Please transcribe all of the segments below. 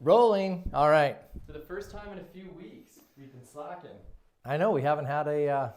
Rolling. All right. For the first time in a few weeks, we've been slacking. I know we haven't had a.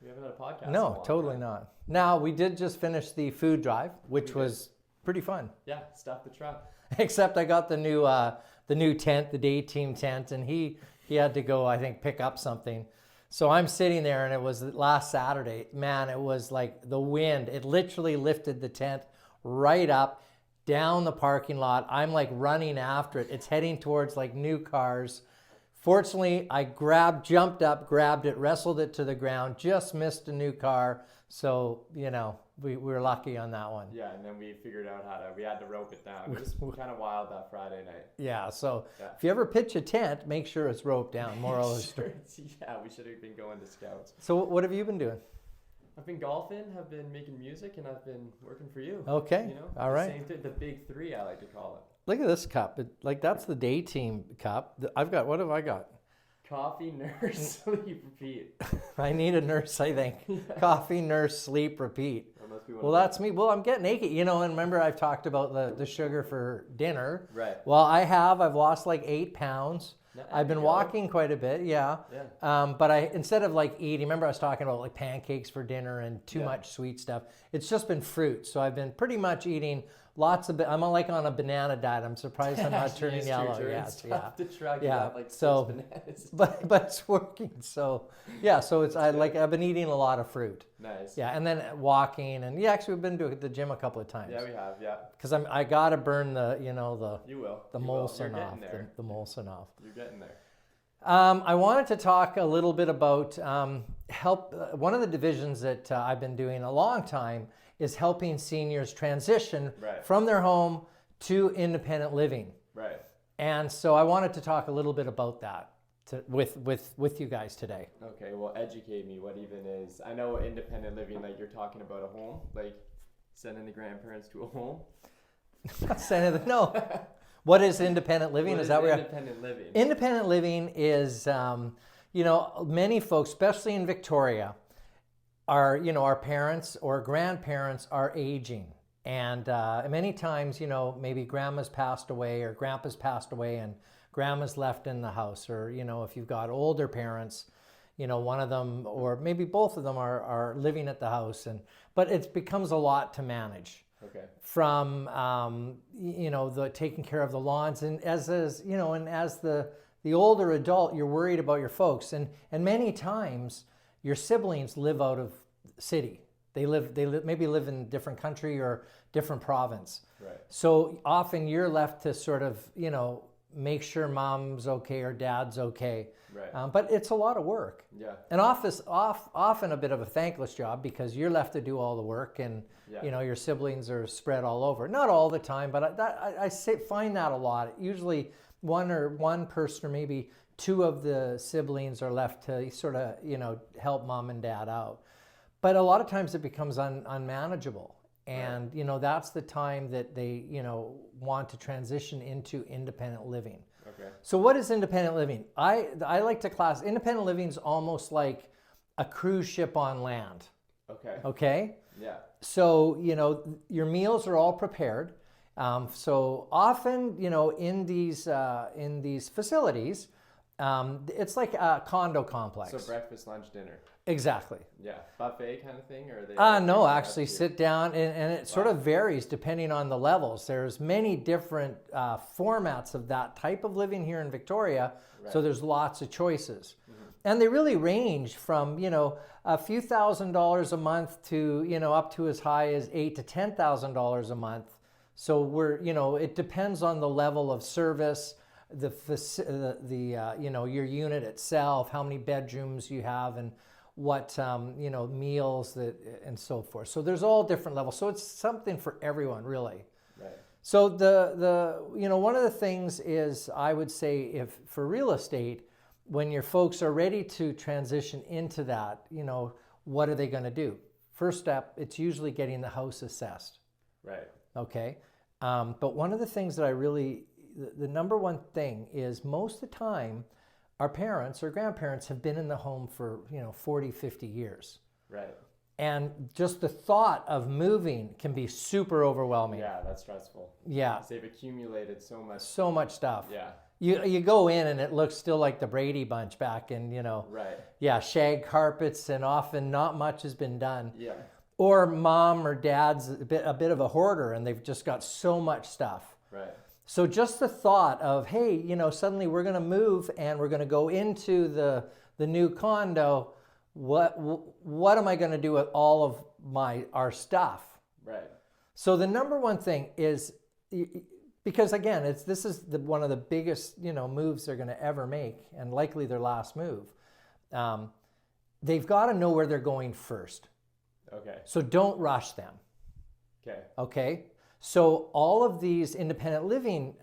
We haven't had a podcast. in a No, long totally time. not. Now we did just finish the food drive, which We did. was pretty fun. Yeah, stuff the truck. Except I got the new tent, the day team tent, and he had to go, I think, pick up something. So I'm sitting there, and it was last Saturday. Man, it was like the wind. It literally lifted the tent right up down the parking lot. I'm like running after it. It's heading towards like new cars. Fortunately, I jumped up, grabbed it, wrestled it to the ground, just missed a new car. So, we were lucky on that one. Yeah, and then we figured out we had to rope it down. It was kind of wild that Friday night. Yeah, so Yeah. if you ever pitch a tent, make sure it's roped down. Moral of the story. Yeah, we should have been going to scouts. So what have you been doing? I've been golfing, have been making music, and I've been working for you. Okay, all the right. Same thing, the big three, I like to call it. Look at this cup. That's the day team cup. What have I got? Coffee, nurse, sleep, repeat. I need a nurse, I think. Coffee, nurse, sleep, repeat. Unless we Well, that's me. Well, I'm getting naked, and remember I've talked about the sugar for dinner. Right. Well, I've lost like 8 pounds. There I've been you go. walking quite a bit, yeah. Yeah. But instead of like eating, remember I was talking about like pancakes for dinner and too Yeah. much sweet stuff. It's just been fruit. So I've been pretty much eating lots of. I'm like on a banana diet. I'm surprised I'm not turning It's yellow. true, Yes, yeah. yeah. The truck, Yeah, got like so- 6 bananas. But it's working. So yeah. So I've been eating a lot of fruit. Nice. Yeah, and then walking, and yeah, actually we've been to the gym a couple of times. Yeah, we have. Yeah. Because I gotta burn the You will. the You will. Molson You're off. getting there. The Molson off. You're getting there. I wanted to talk a little bit about one of the divisions that I've been doing a long time is helping seniors transition Right. from their home to independent living. Right. And so I wanted to talk a little bit about that with you guys today. Okay. Well, educate me. What even is? I know independent living. Like you're talking about a home, like sending the grandparents to a home. No. What is independent living? What Is that where independent living? Independent living is, many folks, especially in Victoria, our parents or grandparents are aging. And many times, maybe grandma's passed away or grandpa's passed away and grandma's left in the house. Or, if you've got older parents, one of them or maybe both of them are living at the house. But it becomes a lot to manage. Okay. From the taking care of the lawns, and as the older adult, you're worried about your folks, and many times your siblings live out of city. They maybe live in a different country or different province. Right. So often you're left to sort of make sure mom's okay or dad's okay. Right. But it's a lot of work. Yeah. And often a bit of a thankless job because you're left to do all the work, and Yeah. your siblings are spread all over. Not all the time, but I find that a lot. Usually one person or maybe two of the siblings are left to sort of help mom and dad out. But a lot of times it becomes unmanageable, and that's the time that they want to transition into independent living. Okay. So what is independent living? I like to class independent living is almost like a cruise ship on land. Okay. Okay? Yeah. So, your meals are all prepared. So often, in these facilities, it's like a condo complex. So breakfast, lunch, dinner. Exactly. Yeah. Buffet kind of thing, or are they? No, actually sit down, and it sort of varies depending on the levels. There's many different formats of that type of living here in Victoria, so Right. there's lots of choices. And they really range from, a few $1,000s a month to, up to as high as $8,000 to $10,000 a month. So it depends on the level of service, your unit itself, how many bedrooms you have, and what meals and so forth. So there's all different levels. So it's something for everyone, really. Right. So the one of the things is, I would say, if for real estate, when your folks are ready to transition into that, what are they going to do? First step, it's usually getting the house assessed. Right. Okay. But one of the things that the number one thing is, most of the time, our parents or grandparents have been in the home for 40, 50 years. Right. And just the thought of moving can be super overwhelming. Yeah, that's stressful. Yeah. 'Cause they've accumulated so much. So much stuff. Yeah. You go in and it looks still like the Brady Bunch back in, Right. yeah, shag carpets, and often not much has been done. Yeah. Or mom or dad's a bit of a hoarder and they've just got so much stuff. Right. So just the thought of, hey, suddenly we're going to move and we're going to go into the new condo. What am I going to do with all of our stuff? Right. So the number one thing is, because again, this is one of the biggest moves they're going to ever make, and likely their last move. They've got to know where they're going first. Okay. So don't rush them. Okay. Okay. So all of these independent living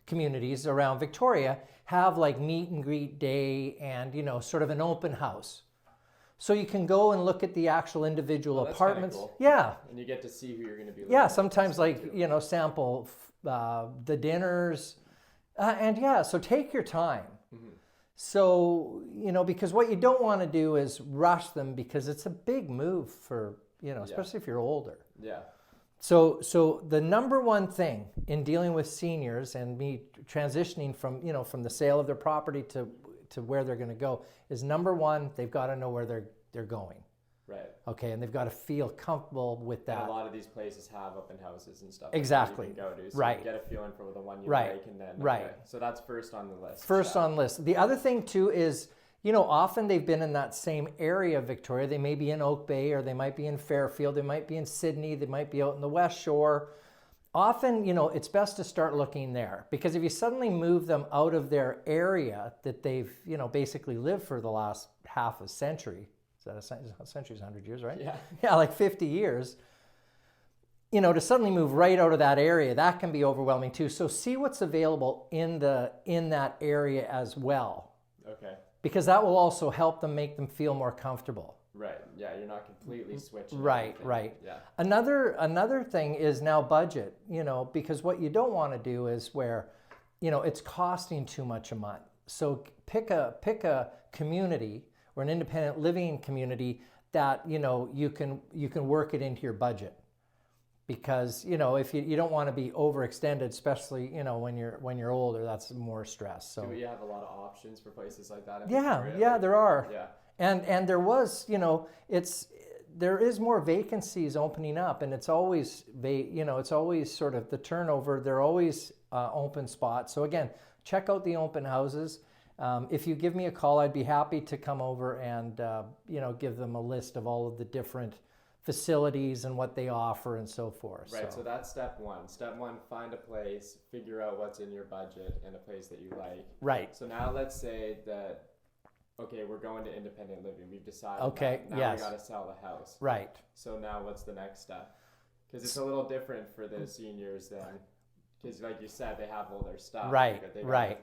communities around Victoria have like meet and greet day and sort of an open house. So you can go and look at the actual individual that's apartments. kinda cool. Yeah. And you get to see who you're going to be living Yeah, with. sometimes sample the dinners. And yeah, so take your time. Mm-hmm. So, because what you don't want to do is rush them, because it's a big move for, especially if you're older. Yeah. So the number one thing in dealing with seniors and me transitioning from the sale of their property to where they're going to go is, number one, they've got to know where they're going. Right. Okay, and they've got to feel comfortable with that. And a lot of these places have open houses and stuff. Exactly. That you can go to, so Right. you get a feeling for the one you Right. like, and then Right. So that's first on the list. First on the list. The other thing too is, often they've been in that same area of Victoria. They may be in Oak Bay, or they might be in Fairfield, they might be in Sydney, they might be out in the West Shore. Often, it's best to start looking there, because if you suddenly move them out of their area that they've, basically lived for the last half a century, is that a century's 100 years, right? Yeah. Yeah, like 50 years. To suddenly move right out of that area, that can be overwhelming too. So see what's available in that area as well, Okay. because that will also help them, make them feel more comfortable. Right. Yeah, you're not completely switching. Right, everything. right. Yeah. Another thing is now budget, because what you don't want to do is where, it's costing too much a month. So pick a community, or an independent living community that, you can work it into your budget. Because, if you don't want to be overextended, especially, when you're older, that's more stress. So Do you have a lot of options for places like that in yeah, Victoria? yeah, Like- there are. Yeah. And there was, there is more vacancies opening up, and it's always, it's always sort of the turnover. They're always open spots. So again, check out the open houses. If you give me a call, I'd be happy to come over and, give them a list of all of the different facilities and what they offer and so forth. Right, so that's step one. Step one, find a place, figure out what's in your budget and a place that you like. Right. So now let's say that, okay, we're going to independent living. We've decided Okay, that. Now yes. we got to sell the house. Right. So now what's the next step? Because it's a little different for the seniors then. Because like you said, they have all their stuff. Right, They gotta, right.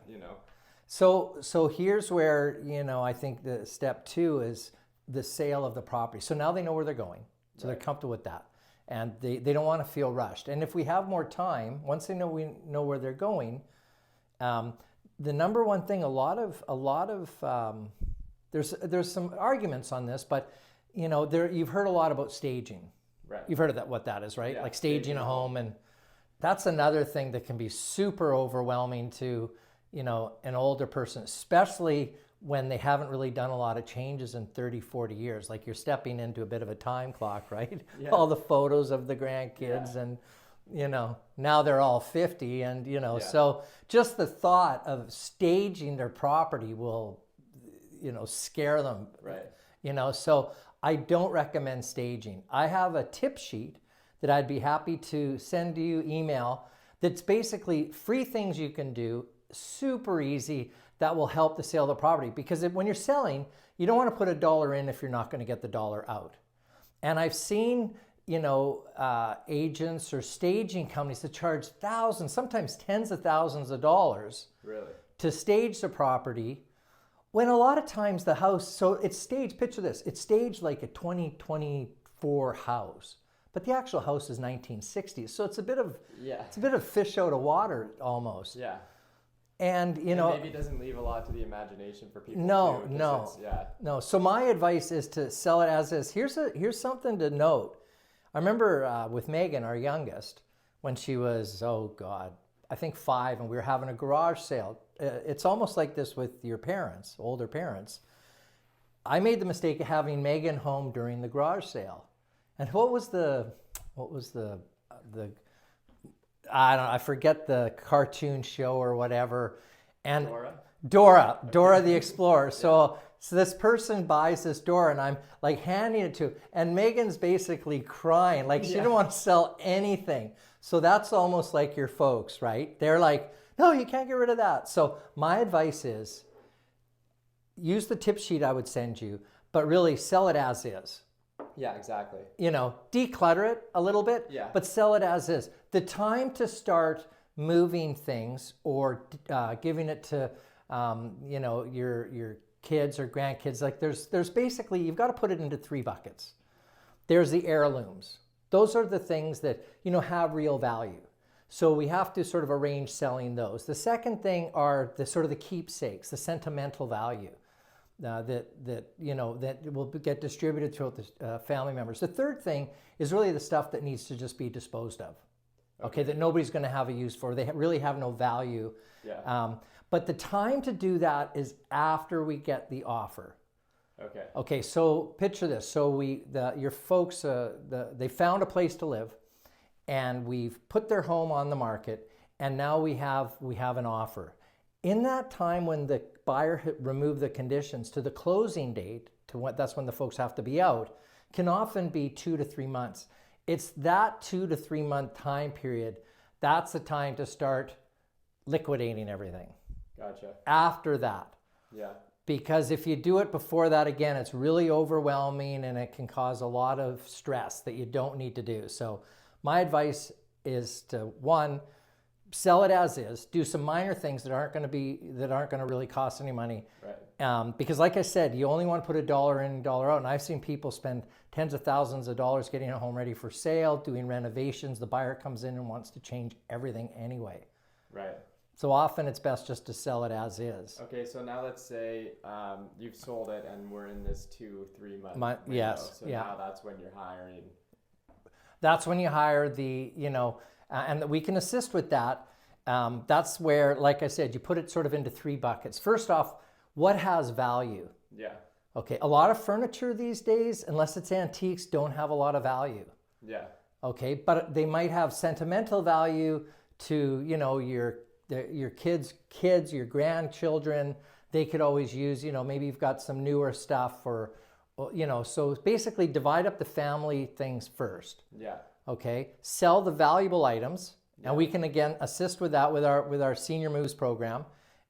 So here's where, I think the step two is the sale of the property. So now they know where they're going. So Right. they're comfortable with that. And they don't want to feel rushed. And if we have more time, once they know we know where they're going, the number one thing, a lot of there's some arguments on this, but you've heard a lot about staging. Right. You've heard of that, what that is, right? Yeah, Like staging a home, and that's another thing that can be super overwhelming to, an older person, especially when they haven't really done a lot of changes in 30, 40 years. Like you're stepping into a bit of a time clock, right? Yeah. All the photos of the grandkids, and, now they're all 50, and, so just the thought of staging their property will, scare them. Right. So I don't recommend staging. I have a tip sheet that I'd be happy to send you email that's basically free things you can do, super easy, that will help the sale of the property. Because when you're selling, you don't want to put $1 in if you're not going to get the dollar out. And I've seen, agents or staging companies that charge thousands, sometimes tens of thousands of dollars Really? to stage the property, when a lot of times the house, so it's staged, picture this, it's staged like a 2024 house, but the actual house is 1960s. So it's a bit of Yeah. fish out of water almost. Yeah. And And maybe it doesn't leave a lot to the imagination for people. No, too, 'cause no. it's- Yeah. No. So my advice is to sell it as is. Here's something to note. I remember with Megan, our youngest, when she was, oh God, I think 5, and we were having a garage sale. It's almost like this with your parents, older parents. I made the mistake of having Megan home during the garage sale. And what was the I forget the cartoon show or whatever. And Dora the Explorer. So this person buys this Dora, and I'm like handing it to, and Megan's basically crying, like she didn't want to sell anything. So that's almost like your folks, right? They're like, no, you can't get rid of that. So my advice is use the tip sheet I would send you, but really sell it as is. Yeah, exactly. You know, declutter it a little bit, but sell it as is. The time to start moving things or giving it to, you know, your kids or grandkids, like there's basically, you've got to put it into 3 buckets. There's the heirlooms. Those are the things that, you know, have real value. So we have to sort of arrange selling those. The second thing are the sort of the keepsakes, the sentimental value. That you know, that will get distributed throughout the family members. The third thing is really the stuff that needs to just be disposed of. Okay, that nobody's going to have a use for. They really have no value. Yeah. But the time to do that is after we get the offer. Okay. Okay, so picture this. So your folks, they found a place to live, and we've put their home on the market, and now we have an offer. In that time when the buyer removed the conditions to the closing date, that's when the folks have to be out, can often be 2 to 3 months. It's that 2 to 3 month time period, that's the time to start liquidating everything. Gotcha. After that. Yeah. Because if you do it before that, again, it's really overwhelming and it can cause a lot of stress that you don't need to do. So my advice is to, 1, sell it as is. Do some minor things that aren't going to really cost any money. Right. Because, like I said, you only want to put $1 in, $1 out. And I've seen people spend tens of thousands of dollars getting a home ready for sale, doing renovations. The buyer comes in and wants to change everything anyway. Right. So often it's best just to sell it as is. Okay, so now let's say you've sold it and we're in this 2-3 month window. Yes. So now that's when you're hiring. That's when you hire and we can assist with that. That's where, like I said, you put it sort of into 3 buckets. First off, what has value? Yeah. Okay, a lot of furniture these days, unless it's antiques, don't have a lot of value. Yeah. Okay, but they might have sentimental value to, you know, your kids, your grandchildren. They could always use, you know, maybe you've got some newer stuff or you know, so basically divide up the family things first. Yeah. Okay, sell the valuable items, and we can again assist with that with our Senior Moves program.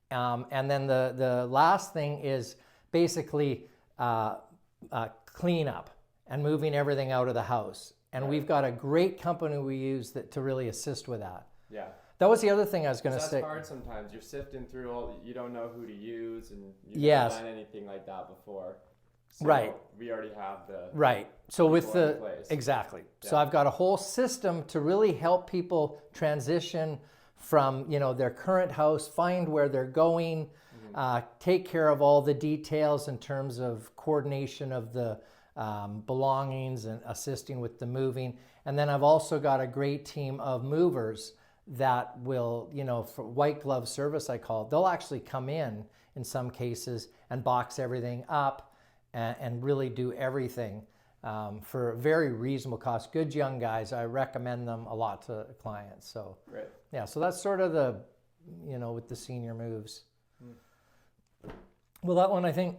And then the last thing is basically clean up and moving everything out of the house. And we've got a great company we use to really assist with that. Yeah. That was the other thing I was going to say. That's hard sometimes. You're sifting through you don't know who to use, and you've never done anything like that before. So right. We already have the right. So with in place. Exactly. Yeah. So I've got a whole system to really help people transition from, you know, their current house, find where they're going, take care of all the details in terms of coordination of the belongings and assisting with the moving. And then I've also got a great team of movers that will, you know, for white glove service, I call it. They'll actually come in some cases and box everything up and really do everything for a very reasonable cost. Good young guys. I recommend them a lot to clients. So right. Yeah, so that's sort of the, you know, with the Senior Moves. Well, that one I think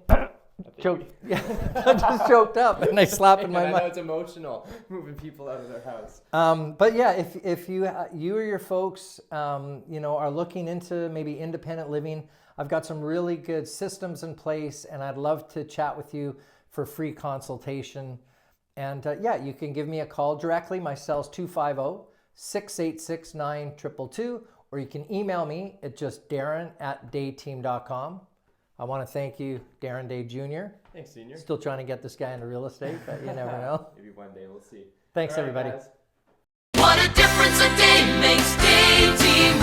choked. Yeah, I just choked up and I slapped in my mouth. I know it's emotional moving people out of their house. But yeah, if you or your folks, you know, are looking into maybe independent living, I've got some really good systems in place, and I'd love to chat with you for free consultation. And yeah, you can give me a call directly. My cell's 250-686-9222, or you can email me at just Darren@dayteam.com. I want to thank you, Darren Day Jr. Thanks, Senior. Still trying to get this guy into real estate, but you never know. Maybe one day, we'll see. Thanks, All right, everybody. guys. What a difference a day makes. Day Team.